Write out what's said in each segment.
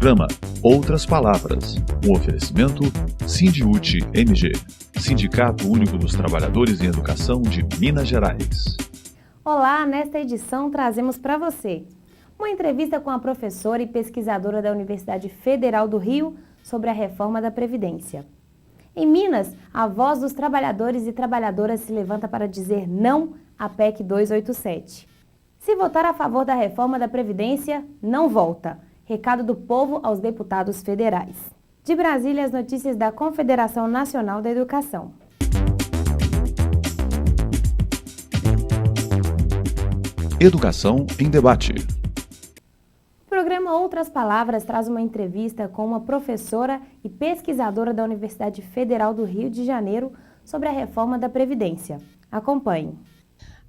Programa Outras Palavras, um oferecimento Sindiúti MG, Sindicato Único dos Trabalhadores em Educação de Minas Gerais. Olá, nesta edição trazemos para você uma entrevista com a professora e pesquisadora da Universidade Federal do Rio sobre a reforma da Previdência. Em Minas, a voz dos trabalhadores e trabalhadoras se levanta para dizer não à PEC 287. Se votar a favor da reforma da Previdência, não volta. Recado do povo aos deputados federais. De Brasília, as notícias da Confederação Nacional da Educação. Educação em Debate. O programa Outras Palavras traz uma entrevista com uma professora e pesquisadora da Universidade Federal do Rio de Janeiro sobre a reforma da Previdência. Acompanhe.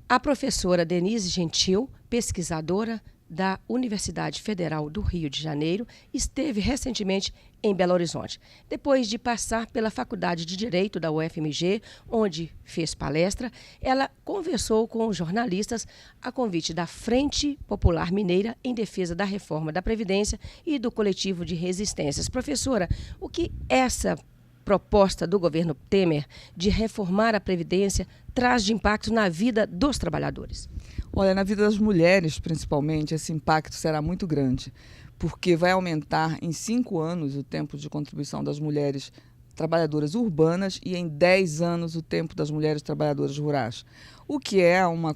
A professora Denise Gentil, pesquisadora da Universidade Federal do Rio de Janeiro, esteve recentemente em Belo Horizonte, depois de passar pela Faculdade de Direito da UFMG, onde fez palestra. Ela conversou com os jornalistas a convite da Frente Popular Mineira em defesa da reforma da Previdência e do coletivo de resistências. Professora, o que essa proposta do governo Temer de reformar a Previdência traz de impacto na vida dos trabalhadores? Olha, na vida das mulheres, principalmente, esse impacto será muito grande, porque vai aumentar em 5 anos o tempo de contribuição das mulheres trabalhadoras urbanas e em 10 anos o tempo das mulheres trabalhadoras rurais, o que é uma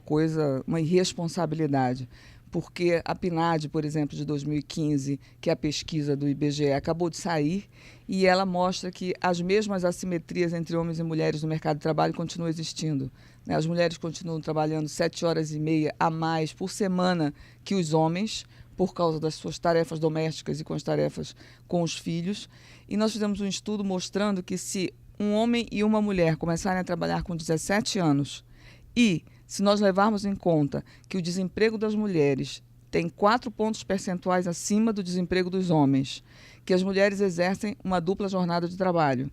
irresponsabilidade. Porque a PNAD, por exemplo, de 2015, que é a pesquisa do IBGE, acabou de sair e ela mostra que as mesmas assimetrias entre homens e mulheres no mercado de trabalho continuam existindo. As mulheres continuam trabalhando 7 horas e meia a mais por semana que os homens, por causa das suas tarefas domésticas e com as tarefas com os filhos. E nós fizemos um estudo mostrando que se um homem e uma mulher começarem a trabalhar com 17 anos e se nós levarmos em conta que o desemprego das mulheres tem 4 pontos percentuais acima do desemprego dos homens, que as mulheres exercem uma dupla jornada de trabalho,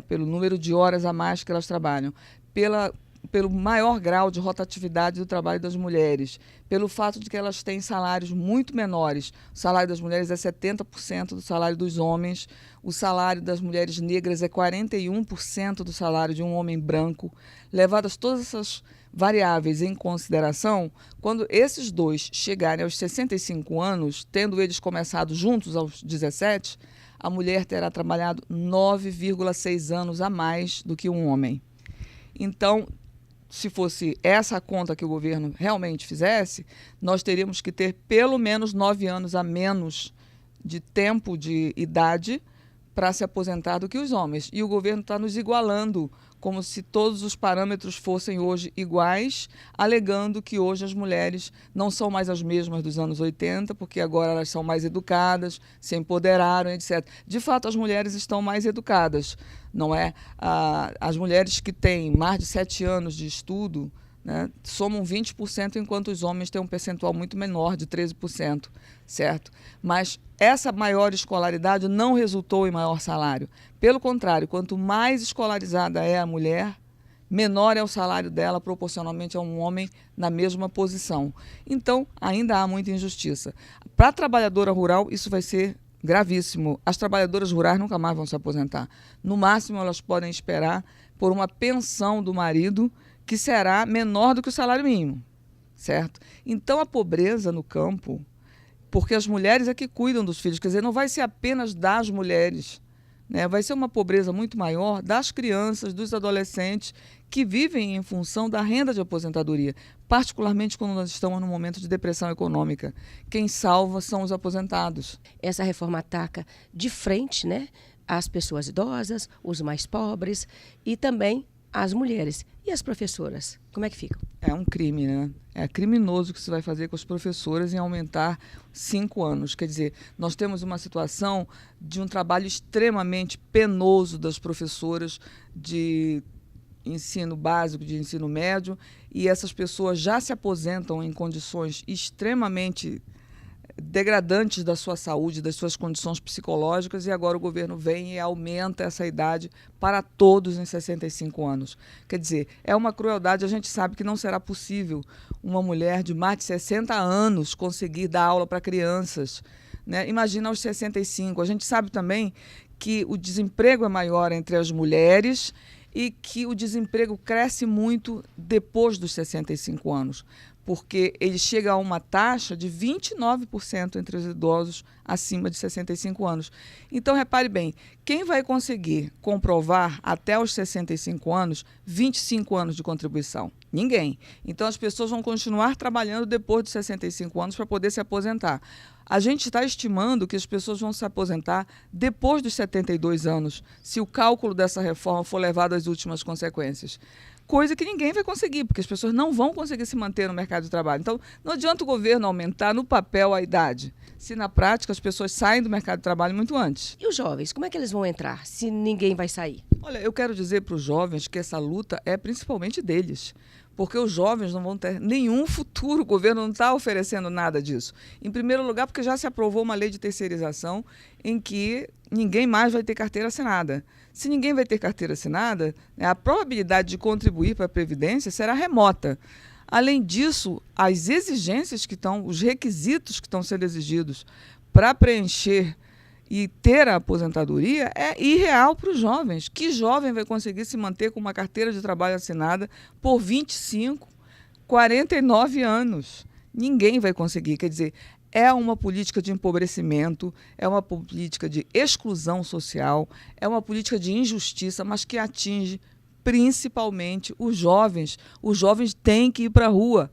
pelo número de horas a mais que elas trabalham, pelo maior grau de rotatividade do trabalho das mulheres, pelo fato de que elas têm salários muito menores. O salário das mulheres é 70% do salário dos homens, o salário das mulheres negras é 41% do salário de um homem branco. Levadas todas essas variáveis em consideração, quando esses dois chegarem aos 65 anos, tendo eles começado juntos aos 17, a mulher terá trabalhado 9,6 anos a mais do que um homem. Então, se fosse essa a conta que o governo realmente fizesse, nós teríamos que ter pelo menos 9 anos a menos de tempo de idade para se aposentar do que os homens. E o governo está nos igualando, como se todos os parâmetros fossem hoje iguais, alegando que hoje as mulheres não são mais as mesmas dos anos 80, porque agora elas são mais educadas, se empoderaram, etc. De fato, as mulheres estão mais educadas, não é? As mulheres que têm mais de 7 anos de estudo, somam 20%, enquanto os homens têm um percentual muito menor, de 13%, certo? Mas essa maior escolaridade não resultou em maior salário. Pelo contrário, quanto mais escolarizada é a mulher, menor é o salário dela proporcionalmente a um homem na mesma posição. Então, ainda há muita injustiça. Para a trabalhadora rural, isso vai ser gravíssimo. As trabalhadoras rurais nunca mais vão se aposentar. No máximo, elas podem esperar por uma pensão do marido, que será menor do que o salário mínimo, certo? Então, a pobreza no campo, porque as mulheres é que cuidam dos filhos, quer dizer, não vai ser apenas das mulheres, vai ser uma pobreza muito maior das crianças, dos adolescentes, que vivem em função da renda de aposentadoria, particularmente quando nós estamos num momento de depressão econômica. Quem salva são os aposentados. Essa reforma ataca de frente, as pessoas idosas, os mais pobres e também as mulheres. E as professoras, como é que ficam? É um crime, É criminoso o que se vai fazer com as professoras em aumentar 5 anos. Quer dizer, nós temos uma situação de um trabalho extremamente penoso das professoras de ensino básico, de ensino médio, e essas pessoas já se aposentam em condições extremamente degradantes da sua saúde, das suas condições psicológicas, e agora o governo vem e aumenta essa idade para todos em 65 anos. Quer dizer, é uma crueldade. A gente sabe que não será possível uma mulher de mais de 60 anos conseguir dar aula para crianças, né? Imagina aos 65. A gente sabe também que o desemprego é maior entre as mulheres e que o desemprego cresce muito depois dos 65 anos, porque ele chega a uma taxa de 29% entre os idosos acima de 65 anos. Então, repare bem, quem vai conseguir comprovar até os 65 anos, 25 anos de contribuição? Ninguém. Então, as pessoas vão continuar trabalhando depois dos 65 anos para poder se aposentar. A gente está estimando que as pessoas vão se aposentar depois dos 72 anos, se o cálculo dessa reforma for levado às últimas consequências. Coisa que ninguém vai conseguir, porque as pessoas não vão conseguir se manter no mercado de trabalho. Então, não adianta o governo aumentar no papel a idade, se na prática as pessoas saem do mercado de trabalho muito antes. E os jovens, como é que eles vão entrar se ninguém vai sair? Olha, eu quero dizer para os jovens que essa luta é principalmente deles, porque os jovens não vão ter nenhum futuro, o governo não está oferecendo nada disso. Em primeiro lugar, porque já se aprovou uma lei de terceirização em que ninguém mais vai ter carteira assinada. Se ninguém vai ter carteira assinada, a probabilidade de contribuir para a Previdência será remota. Além disso, as exigências que estão, os requisitos que estão sendo exigidos para preencher e ter a aposentadoria é irreal para os jovens. Que jovem vai conseguir se manter com uma carteira de trabalho assinada por 25, 49 anos? Ninguém vai conseguir. Quer dizer, é uma política de empobrecimento, é uma política de exclusão social, é uma política de injustiça, mas que atinge principalmente os jovens. Os jovens têm que ir para a rua,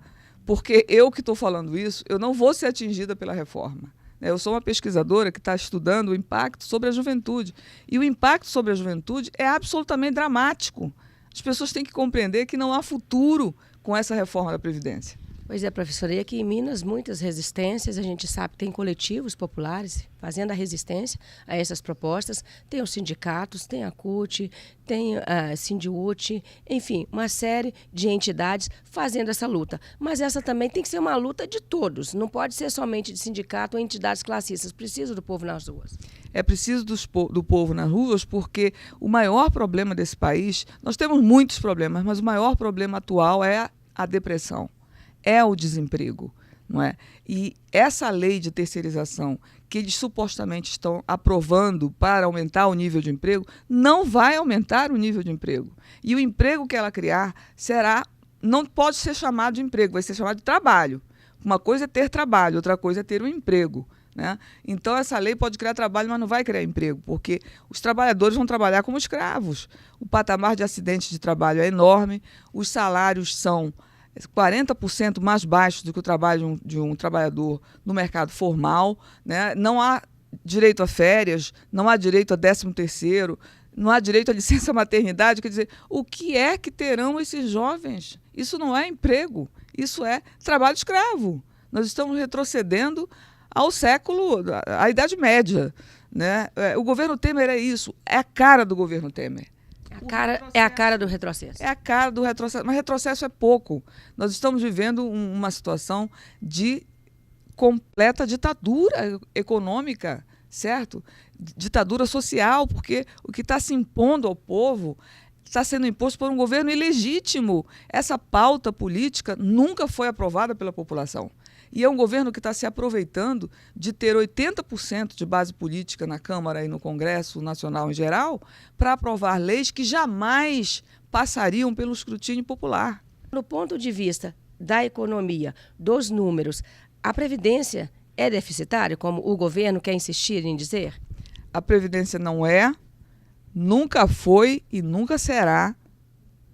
porque eu que estou falando isso, eu não vou ser atingida pela reforma. Eu sou uma pesquisadora que está estudando o impacto sobre a juventude. E o impacto sobre a juventude é absolutamente dramático. As pessoas têm que compreender que não há futuro com essa reforma da Previdência. Pois é, professora, e aqui em Minas, muitas resistências, a gente sabe que tem coletivos populares fazendo a resistência a essas propostas, tem os sindicatos, tem a CUT, tem a Sindiúti, enfim, uma série de entidades fazendo essa luta. Mas essa também tem que ser uma luta de todos, não pode ser somente de sindicato ou entidades classistas, precisa do povo nas ruas. É preciso do povo nas ruas, porque o maior problema desse país, nós temos muitos problemas, mas o maior problema atual é a depressão. É o desemprego, não é? E essa lei de terceirização que eles supostamente estão aprovando para aumentar o nível de emprego, não vai aumentar o nível de emprego. E o emprego que ela criar não pode ser chamado de emprego, vai ser chamado de trabalho. Uma coisa é ter trabalho, outra coisa é ter um emprego, né? Então essa lei pode criar trabalho, mas não vai criar emprego, porque os trabalhadores vão trabalhar como escravos. O patamar de acidentes de trabalho é enorme, os salários são 40% mais baixos do que o trabalho de um trabalhador no mercado formal, né? Não há direito a férias, não há direito a 13º, não há direito à licença maternidade. Quer dizer, o que é que terão esses jovens? Isso não é emprego, isso é trabalho escravo. Nós estamos retrocedendo ao século, à Idade Média, né? O governo Temer é isso, é a cara do governo Temer. É a cara do retrocesso. É a cara do retrocesso, mas retrocesso é pouco. Nós estamos vivendo uma situação de completa ditadura econômica, certo? Ditadura social, porque o que está se impondo ao povo está sendo imposto por um governo ilegítimo. Essa pauta política nunca foi aprovada pela população. E é um governo que está se aproveitando de ter 80% de base política na Câmara e no Congresso Nacional em geral para aprovar leis que jamais passariam pelo escrutínio popular. Do ponto de vista da economia, dos números, a Previdência é deficitária, como o governo quer insistir em dizer? A Previdência não é, nunca foi e nunca será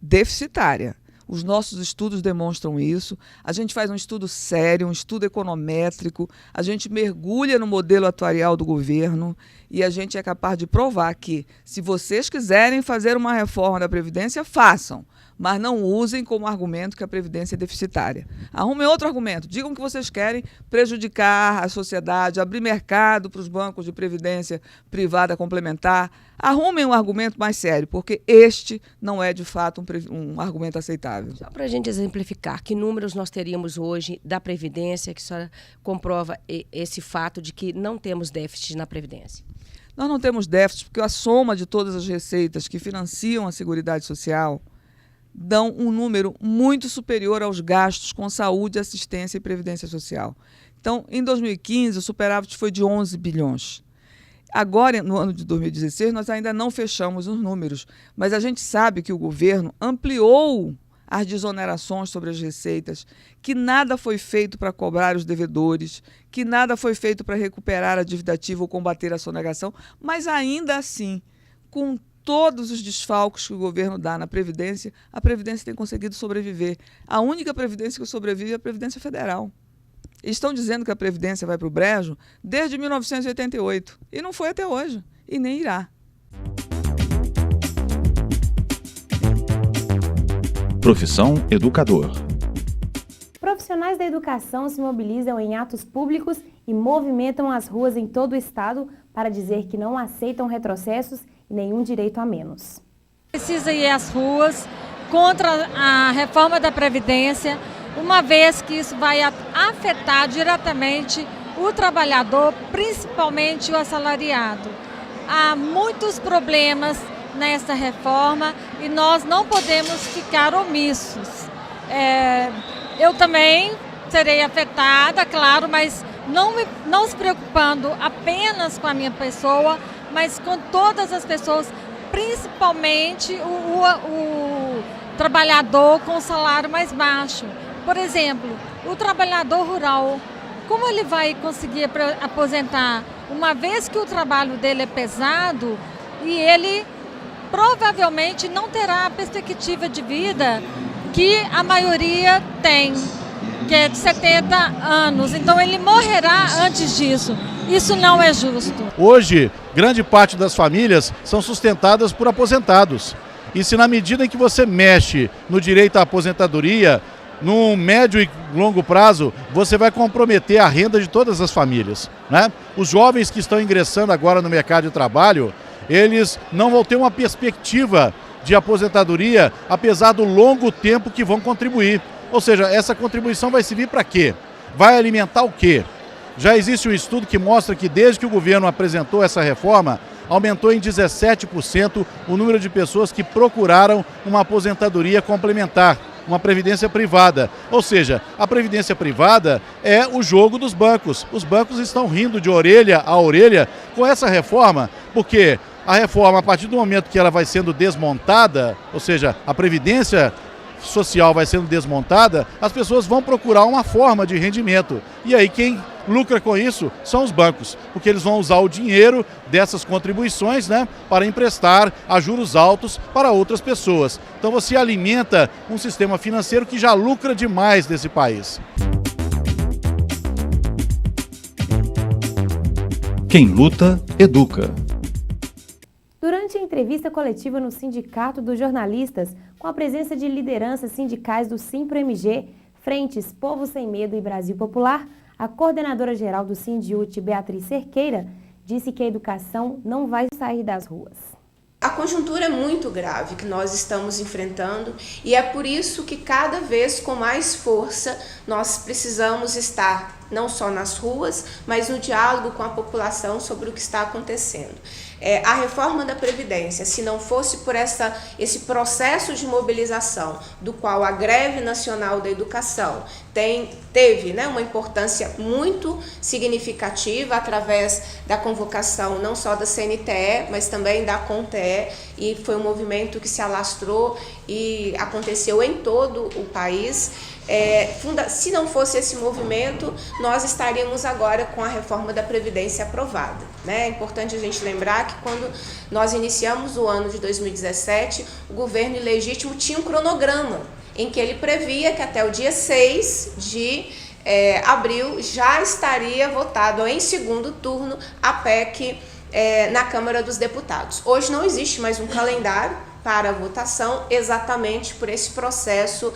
deficitária. Os nossos estudos demonstram isso. A gente faz um estudo sério, um estudo econométrico, a gente mergulha no modelo atuarial do governo e a gente é capaz de provar que, se vocês quiserem fazer uma reforma da Previdência, façam, mas não usem como argumento que a Previdência é deficitária. Arrumem outro argumento, digam que vocês querem prejudicar a sociedade, abrir mercado para os bancos de previdência privada complementar. Arrumem um argumento mais sério, porque este não é, de fato, um argumento aceitável. Só para a gente exemplificar, que números nós teríamos hoje da Previdência que só comprova esse fato de que não temos déficit na Previdência? Nós não temos déficit porque a soma de todas as receitas que financiam a Seguridade Social dão um número muito superior aos gastos com saúde, assistência e previdência social. Então, em 2015, o superávit foi de 11 bilhões. Agora, no ano de 2016, nós ainda não fechamos os números, mas a gente sabe que o governo ampliou as desonerações sobre as receitas, que nada foi feito para cobrar os devedores, que nada foi feito para recuperar a dívida ativa ou combater a sonegação, mas ainda assim, com todos os desfalques que o governo dá na Previdência, a Previdência tem conseguido sobreviver. A única Previdência que sobrevive é a Previdência Federal. Eles estão dizendo que a Previdência vai para o brejo desde 1988, e não foi até hoje, e nem irá. Profissão educador. Profissionais da educação se mobilizam em atos públicos e movimentam as ruas em todo o estado para dizer que não aceitam retrocessos e nenhum direito a menos. Precisa ir às ruas contra a reforma da Previdência, uma vez que isso vai afetar diretamente o trabalhador, principalmente o assalariado. Há muitos problemas nessa reforma e nós não podemos ficar omissos. Eu também serei afetada, claro, mas não se preocupando apenas com a minha pessoa, mas com todas as pessoas, principalmente o trabalhador com salário mais baixo. Por exemplo, o trabalhador rural, como ele vai conseguir aposentar, uma vez que o trabalho dele é pesado e ele provavelmente não terá a perspectiva de vida que a maioria tem, que é de 70 anos. Então ele morrerá antes disso. Isso não é justo. Hoje, grande parte das famílias são sustentadas por aposentados. E se na medida em que você mexe no direito à aposentadoria, no médio e longo prazo, você vai comprometer a renda de todas as famílias, né? Os jovens que estão ingressando agora no mercado de trabalho, eles não vão ter uma perspectiva de aposentadoria, apesar do longo tempo que vão contribuir. Ou seja, essa contribuição vai servir para quê? Vai alimentar o quê? Já existe um estudo que mostra que desde que o governo apresentou essa reforma, aumentou em 17% o número de pessoas que procuraram uma aposentadoria complementar, uma previdência privada. Ou seja, a previdência privada é o jogo dos bancos. Os bancos estão rindo de orelha a orelha com essa reforma, porque a reforma, a partir do momento que ela vai sendo desmontada, ou seja, a previdência social vai sendo desmontada, as pessoas vão procurar uma forma de rendimento. E aí quem lucra com isso são os bancos, porque eles vão usar o dinheiro dessas contribuições, né, para emprestar a juros altos para outras pessoas. Então você alimenta um sistema financeiro que já lucra demais nesse país. Quem luta, educa. Durante a entrevista coletiva no Sindicato dos Jornalistas, com a presença de lideranças sindicais do Simpro-MG, Frentes Povo Sem Medo e Brasil Popular, a coordenadora-geral do Sindiúti, Beatriz Cerqueira, disse que a educação não vai sair das ruas. A conjuntura é muito grave que nós estamos enfrentando e é por isso que cada vez com mais força nós precisamos estar não só nas ruas, mas no diálogo com a população sobre o que está acontecendo. A reforma da Previdência, se não fosse por esse processo de mobilização, do qual a Greve Nacional da Educação teve, né, uma importância muito significativa através da convocação não só da CNTE, mas também da CONTE, e foi um movimento que se alastrou e aconteceu em todo o país. Se não fosse esse movimento, nós estaríamos agora com a reforma da Previdência aprovada, né? É importante a gente lembrar que quando nós iniciamos o ano de 2017, o governo ilegítimo tinha um cronograma em que ele previa que até o dia 6 de abril já estaria votado em segundo turno a PEC na Câmara dos Deputados. Hoje não existe mais um calendário para a votação, exatamente por esse processo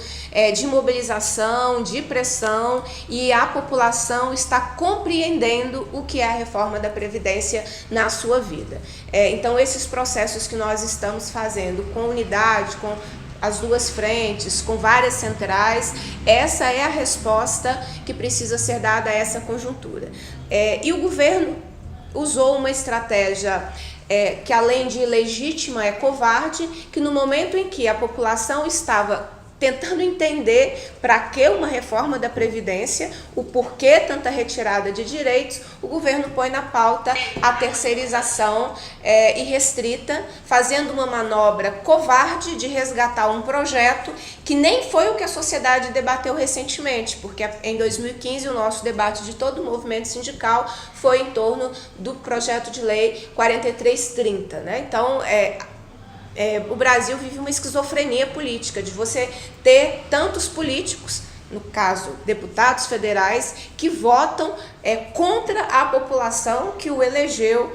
de mobilização, de pressão, e a população está compreendendo o que é a reforma da Previdência na sua vida. Então, esses processos que nós estamos fazendo com unidade, com as duas frentes, com várias centrais, essa é a resposta que precisa ser dada a essa conjuntura. E o governo usou uma estratégia que, além de ilegítima, é covarde, que no momento em que a população estava tentando entender para que uma reforma da Previdência, o porquê tanta retirada de direitos, o governo põe na pauta a terceirização irrestrita, fazendo uma manobra covarde de resgatar um projeto que nem foi o que a sociedade debateu recentemente, porque em 2015 o nosso debate de todo o movimento sindical foi em torno do projeto de lei 4330, né? Então, o Brasil vive uma esquizofrenia política, de você ter tantos políticos, no caso, deputados federais, que votam contra a população que o elegeu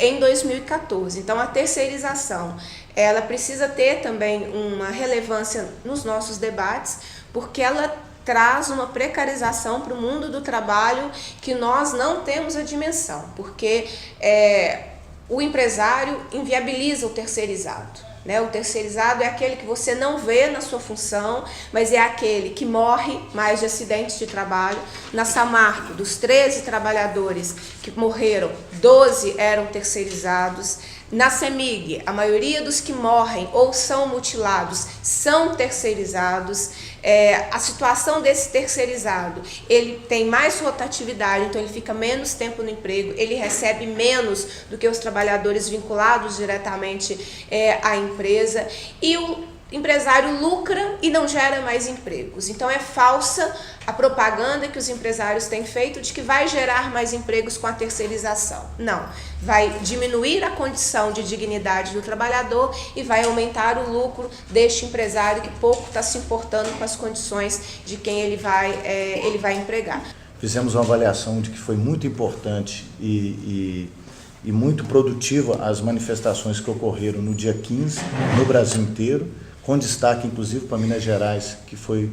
em 2014. Então, a terceirização, ela precisa ter também uma relevância nos nossos debates, porque ela traz uma precarização para o mundo do trabalho que nós não temos a dimensão, porque o empresário inviabiliza o terceirizado, né? O terceirizado é aquele que você não vê na sua função, mas é aquele que morre mais de acidentes de trabalho. Na Samarco, dos 13 trabalhadores que morreram, 12 eram terceirizados. Na CEMIG, a maioria dos que morrem ou são mutilados são terceirizados. A situação desse terceirizado, ele tem mais rotatividade, então ele fica menos tempo no emprego, ele recebe menos do que os trabalhadores vinculados diretamente à empresa, e o empresário lucra e não gera mais empregos. Então é falsa a propaganda que os empresários têm feito de que vai gerar mais empregos com a terceirização. Não, vai diminuir a condição de dignidade do trabalhador e vai aumentar o lucro deste empresário que pouco está se importando com as condições de quem ele vai empregar. Fizemos uma avaliação de que foi muito importante e muito produtiva as manifestações que ocorreram no dia 15 no Brasil inteiro, com destaque inclusive para Minas Gerais, que foi,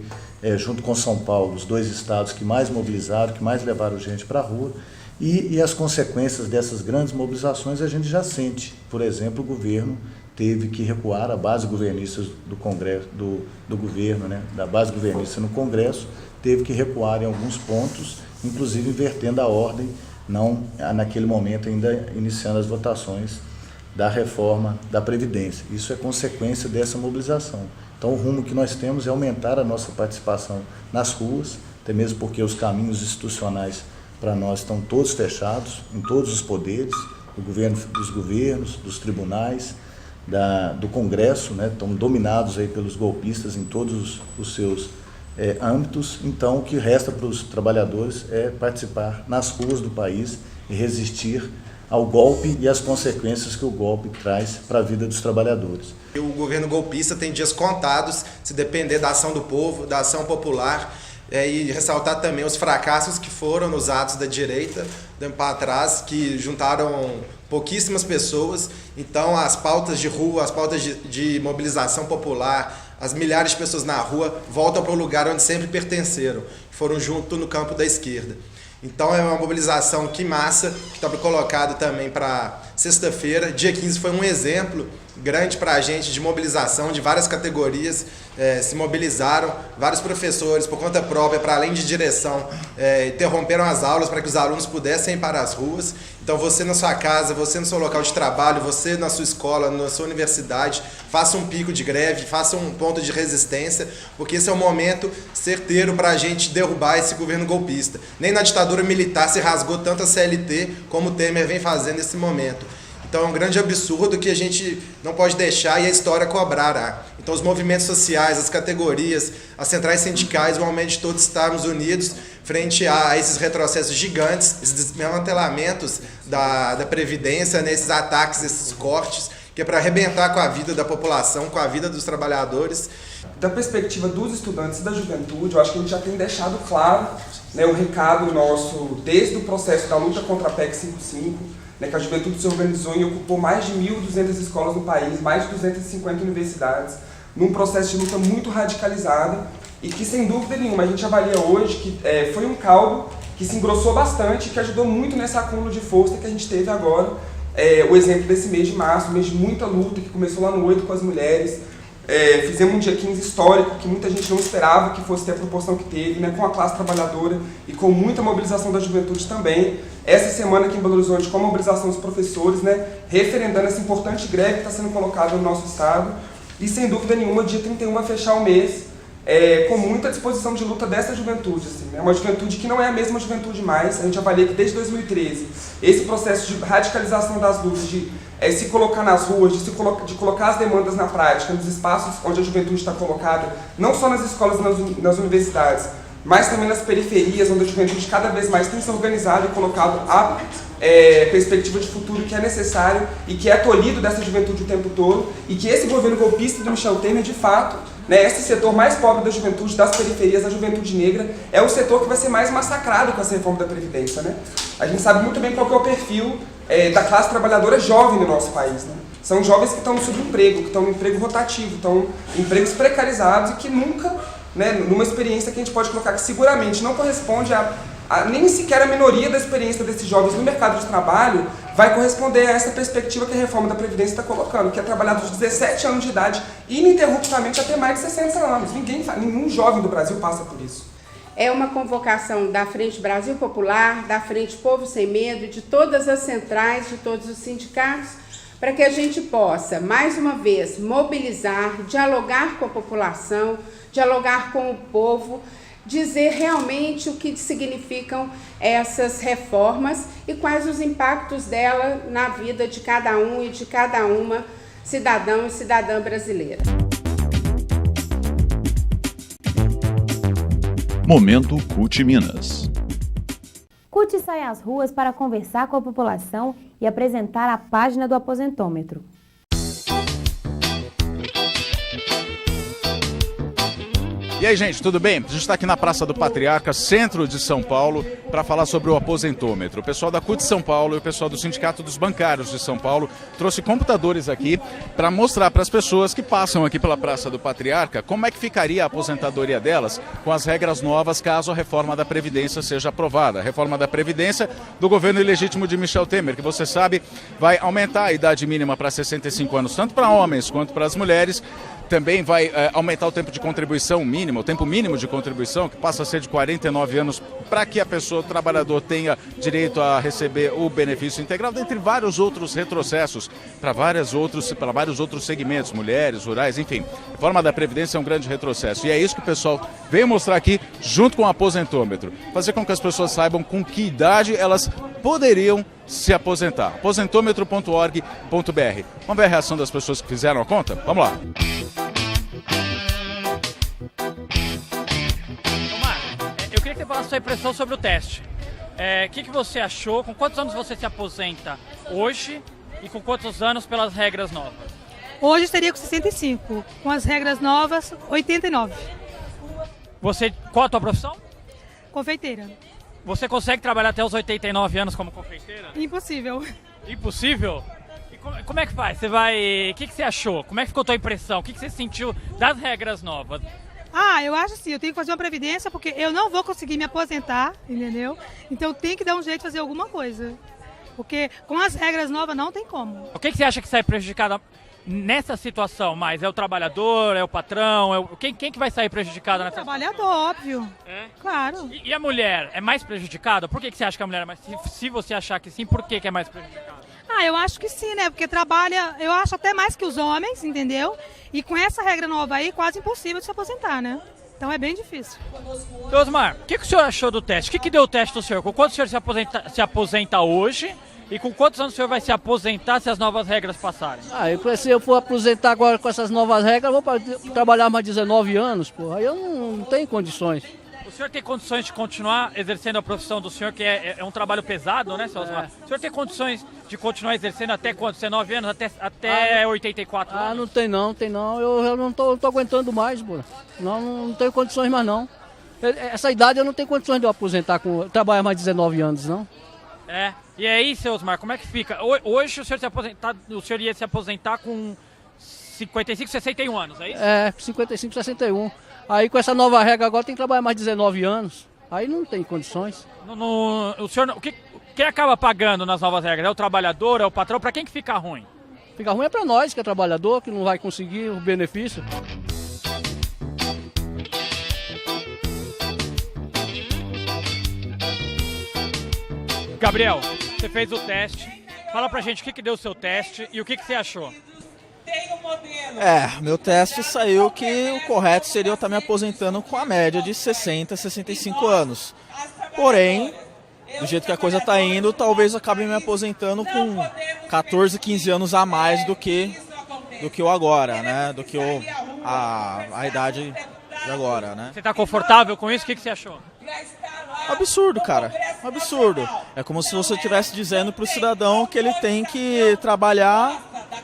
junto com São Paulo, os dois estados que mais mobilizaram, que mais levaram gente para a rua, e as consequências dessas grandes mobilizações a gente já sente. Por exemplo, o governo teve que recuar, a base governista do Congresso, do governo, né, da base governista no Congresso, teve que recuar em alguns pontos, inclusive invertendo a ordem, não naquele momento ainda iniciando as votações da reforma da Previdência. Isso é consequência dessa mobilização. Então, o rumo que nós temos é aumentar a nossa participação nas ruas, até mesmo porque os caminhos institucionais para nós estão todos fechados, em todos os poderes, dos governos, dos tribunais, do Congresso, né, estão dominados aí pelos golpistas em todos os seus âmbitos. Então, o que resta para os trabalhadores é participar nas ruas do país e resistir ao golpe e às consequências que o golpe traz para a vida dos trabalhadores. O governo golpista tem dias contados, se depender da ação do povo, da ação popular, e ressaltar também os fracassos que foram nos atos da direita, tempo para trás, que juntaram pouquíssimas pessoas. Então, as pautas de rua, as pautas de mobilização popular, as milhares de pessoas na rua voltam para o lugar onde sempre pertenceram, foram junto no campo da esquerda. Então é uma mobilização que massa, que está colocado também para sexta-feira. Dia 15 foi um exemplo grande para a gente de mobilização de várias categorias, se mobilizaram, vários professores por conta própria, para além de direção, interromperam as aulas para que os alunos pudessem ir para as ruas. Então você na sua casa, você no seu local de trabalho, você na sua escola, na sua universidade, faça um pico de greve, faça um ponto de resistência, porque esse é o momento certeiro para a gente derrubar esse governo golpista. Nem na ditadura militar se rasgou tanto a CLT como o Temer vem fazendo nesse momento. Então é um grande absurdo que a gente não pode deixar e a história cobrará. Então os movimentos sociais, as categorias, as centrais sindicais, o momento de todos estarmos unidos frente a esses retrocessos gigantes, esses desmantelamentos da Previdência, nesses ataques, esses cortes, que é para arrebentar com a vida da população, com a vida dos trabalhadores. Da perspectiva dos estudantes e da juventude, eu acho que a gente já tem deixado claro, né, o recado nosso desde o processo da luta contra a PEC 55, né, que a juventude se organizou e ocupou mais de 1.200 escolas no país, mais de 250 universidades, num processo de luta muito radicalizada e que, sem dúvida nenhuma, a gente avalia hoje que foi um caldo que se engrossou bastante e que ajudou muito nesse acúmulo de força que a gente teve agora. O exemplo desse mês de março, um mês de muita luta, que começou lá no 8 com as mulheres. Fizemos um dia 15 histórico, que muita gente não esperava que fosse ter a proporção que teve, né, com a classe trabalhadora e com muita mobilização da juventude também. Essa semana aqui em Belo Horizonte, com a mobilização dos professores, né, referendando essa importante greve que está sendo colocada no nosso estado. e sem dúvida nenhuma, dia 31 vai fechar o mês com muita disposição de luta dessa juventude. Assim, é uma juventude que não é a mesma juventude mais. A gente avalia que desde 2013, esse processo de radicalização das lutas, de se colocar nas ruas, de colocar as demandas na prática, nos espaços onde a juventude está colocada, não só nas escolas e nas universidades, mas também nas periferias, onde a juventude cada vez mais tem se organizado e colocado a perspectiva de futuro que é necessário e que é tolhido dessa juventude o tempo todo, e que esse governo golpista do Michel Temer, de fato, esse setor mais pobre da juventude, das periferias, da juventude negra, é o setor que vai ser mais massacrado com essa reforma da Previdência. Né? A gente sabe muito bem qual que é o perfil da classe trabalhadora jovem no nosso país. Né? São jovens que estão no subemprego, que estão no emprego rotativo, estão em empregos precarizados e que nunca, numa experiência que a gente pode colocar que seguramente não corresponde nem sequer a minoria da experiência desses jovens no mercado de trabalho, vai corresponder a essa perspectiva que a reforma da Previdência está colocando, que é trabalhar dos 17 anos de idade ininterruptamente até mais de 60 anos. Nenhum jovem do Brasil passa por isso. É uma convocação da Frente Brasil Popular, da Frente Povo Sem Medo, de todas as centrais, de todos os sindicatos, para que a gente possa, mais uma vez, mobilizar, dialogar com a população, dialogar com o povo, dizer realmente o que significam essas reformas e quais os impactos dela na vida de cada um e de cada uma cidadão e cidadã brasileira. Momento CUT Minas. CUT sai às ruas para conversar com a população e apresentar a página do aposentômetro. E aí, gente, tudo bem? A gente está aqui na Praça do Patriarca, centro de São Paulo, para falar sobre o aposentômetro. O pessoal da CUT São Paulo e o pessoal do Sindicato dos Bancários de São Paulo trouxe computadores aqui para mostrar para as pessoas que passam aqui pela Praça do Patriarca como é que ficaria a aposentadoria delas com as regras novas caso a reforma da Previdência seja aprovada. A reforma da Previdência do governo ilegítimo de Michel Temer, que você sabe vai aumentar a idade mínima para 65 anos, tanto para homens quanto para as mulheres. Também vai aumentar o tempo de contribuição mínimo, o tempo mínimo de contribuição, que passa a ser de 49 anos, para que a pessoa, o trabalhador, tenha direito a receber o benefício integral, dentre vários outros retrocessos, para vários outros segmentos, mulheres, rurais, enfim. A reforma da Previdência é um grande retrocesso. E é isso que o pessoal veio mostrar aqui, junto com o aposentômetro. Fazer com que as pessoas saibam com que idade elas poderiam se aposentar. aposentômetro.org.br. Vamos ver a reação das pessoas que fizeram a conta? Vamos lá. Eu queria que você falasse a sua impressão sobre o teste. O que você achou? Com quantos anos você se aposenta hoje e com quantos anos pelas regras novas? Hoje seria com 65, com as regras novas, 89. Qual a tua profissão? Confeiteira. Você consegue trabalhar até os 89 anos como confeiteira? Impossível. Impossível? E como é que faz? O que você achou? Como é que ficou a tua impressão? O que você sentiu das regras novas? Eu acho assim, eu tenho que fazer uma previdência porque eu não vou conseguir me aposentar, entendeu? Então eu tenho que dar um jeito de fazer alguma coisa. Porque com as regras novas não tem como. O que você acha que sai prejudicado nessa situação mais? É o trabalhador, é o patrão? Quem que vai sair prejudicado nessa situação? O trabalhador, óbvio. É? Claro. E a mulher é mais prejudicada? Por que você acha que a mulher é mais? Se você achar que sim, por que é mais prejudicada? Eu acho que sim, né? Porque trabalha, eu acho até mais que os homens, entendeu? E com essa regra nova aí, quase impossível de se aposentar, né? Então é bem difícil. Osmar, o que o senhor achou do teste? O que deu o teste do senhor? Com quantos o senhor se aposenta hoje? E com quantos anos o senhor vai se aposentar se as novas regras passarem? Se eu for aposentar agora com essas novas regras, eu vou trabalhar mais 19 anos, pô. Aí eu não tenho condições. O senhor tem condições de continuar exercendo a profissão do senhor, que é um trabalho pesado, né, seu Osmar? O senhor tem condições de continuar exercendo até quanto? 19 anos? Até 84 anos? Não tem não. Eu não tô aguentando mais, pô. Não tenho condições mais, não. Essa idade eu não tenho condições de eu aposentar, trabalhar mais 19 anos, não. E aí, seu Osmar, como é que fica? Hoje o senhor ia se aposentar com 55, 61 anos, é isso? 55, 61. Aí com essa nova regra agora tem que trabalhar mais 19 anos. Aí não tem condições. O senhor, quem acaba pagando nas novas regras? É o trabalhador, é o patrão? Para quem que fica ruim? Fica ruim é para nós, que é trabalhador, que não vai conseguir o benefício. Gabriel, você fez o teste. Fala pra gente o que deu o seu teste e o que você achou. Meu teste saiu que o correto seria eu estar me aposentando com a média de 60, 65 anos. Porém, do jeito que a coisa está indo, talvez eu acabe me aposentando com 14, 15 anos a mais do que o agora, né? Do que a idade de agora, né? Você está confortável com isso? O que você achou? Absurdo, cara. Absurdo. É como se você estivesse dizendo para o cidadão que ele tem que trabalhar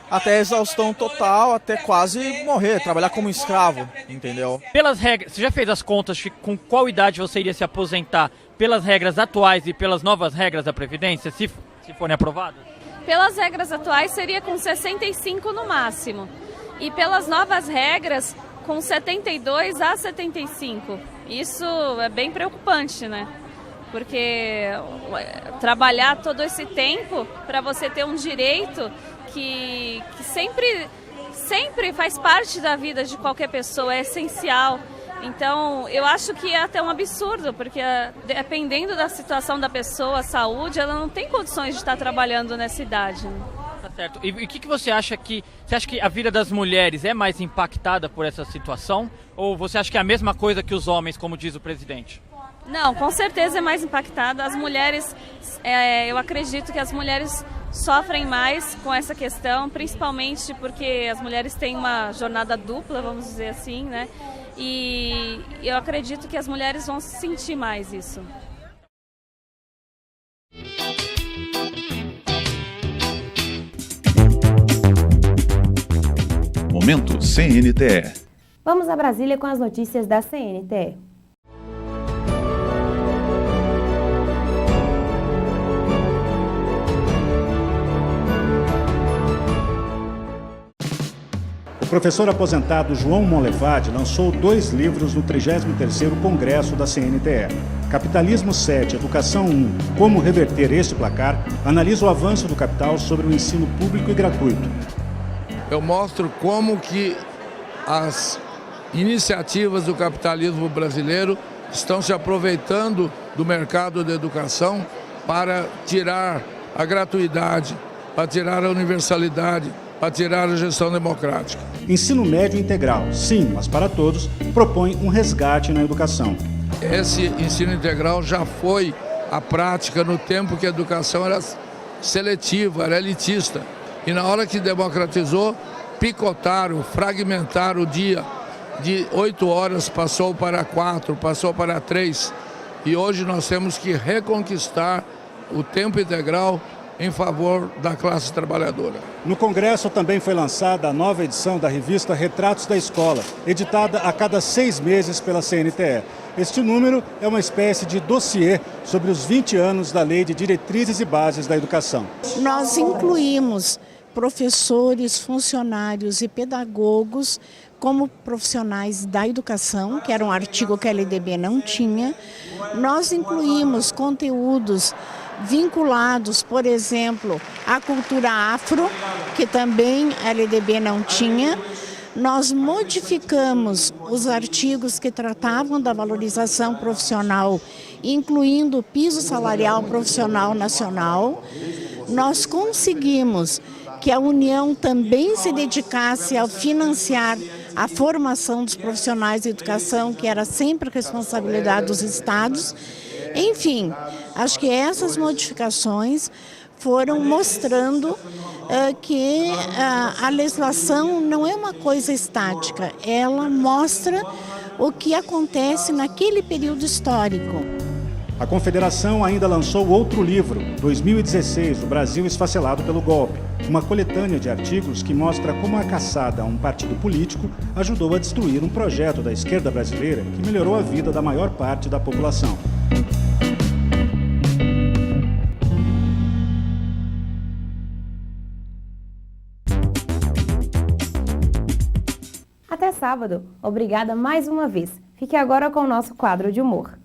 até a exaustão total, até quase morrer, trabalhar como escravo, entendeu? Pelas regras, você já fez as contas de com qual idade você iria se aposentar pelas regras atuais e pelas novas regras da Previdência, se forem aprovadas? Pelas regras atuais seria com 65 no máximo. E pelas novas regras, com 72 a 75. Isso é bem preocupante, né? Porque trabalhar todo esse tempo para você ter um direito que sempre faz parte da vida de qualquer pessoa, é essencial. Então, eu acho que é até um absurdo, porque dependendo da situação da pessoa, a saúde, ela não tem condições de estar trabalhando nessa idade. Né? Tá certo. E o que você acha que a vida das mulheres é mais impactada por essa situação? Ou você acha que é a mesma coisa que os homens, como diz o presidente? Não, com certeza é mais impactada. As mulheres, eu acredito que as mulheres sofrem mais com essa questão, principalmente porque as mulheres têm uma jornada dupla, vamos dizer assim, né? E eu acredito que as mulheres vão sentir mais isso. Momento CNTE. Vamos a Brasília com as notícias da CNTE. O professor aposentado João Monlevade lançou 2 livros no 33º Congresso da CNTE. Capitalismo 7, Educação 1, Como Reverter este Placar, analisa o avanço do capital sobre o ensino público e gratuito. Eu mostro como que as iniciativas do capitalismo brasileiro estão se aproveitando do mercado da educação para tirar a gratuidade, para tirar a universalidade, para tirar a gestão democrática. Ensino médio integral, sim, mas para todos, propõe um resgate na educação. Esse ensino integral já foi a prática no tempo que a educação era seletiva, era elitista. E na hora que democratizou, picotaram, fragmentaram o dia. De 8 horas passou para 4, passou para 3. E hoje nós temos que reconquistar o tempo integral em favor da classe trabalhadora. No Congresso também foi lançada a nova edição da revista Retratos da Escola, editada a cada 6 meses pela CNTE. Este número é uma espécie de dossiê sobre os 20 anos da Lei de Diretrizes e Bases da Educação. Nós incluímos professores, funcionários e pedagogos como profissionais da educação, que era um artigo que a LDB não tinha. Nós incluímos conteúdos vinculados, por exemplo, à cultura afro, que também a LDB não tinha. Nós modificamos os artigos que tratavam da valorização profissional, incluindo o piso salarial profissional nacional. Nós conseguimos que a União também se dedicasse a financiar a formação dos profissionais de educação, que era sempre responsabilidade dos estados. Enfim, acho que essas modificações foram mostrando que a legislação não é uma coisa estática, ela mostra o que acontece naquele período histórico. A Confederação ainda lançou outro livro, 2016, O Brasil Esfacelado pelo Golpe, uma coletânea de artigos que mostra como a caçada a um partido político ajudou a destruir um projeto da esquerda brasileira que melhorou a vida da maior parte da população. Até sábado. Obrigada mais uma vez. Fique agora com o nosso quadro de humor.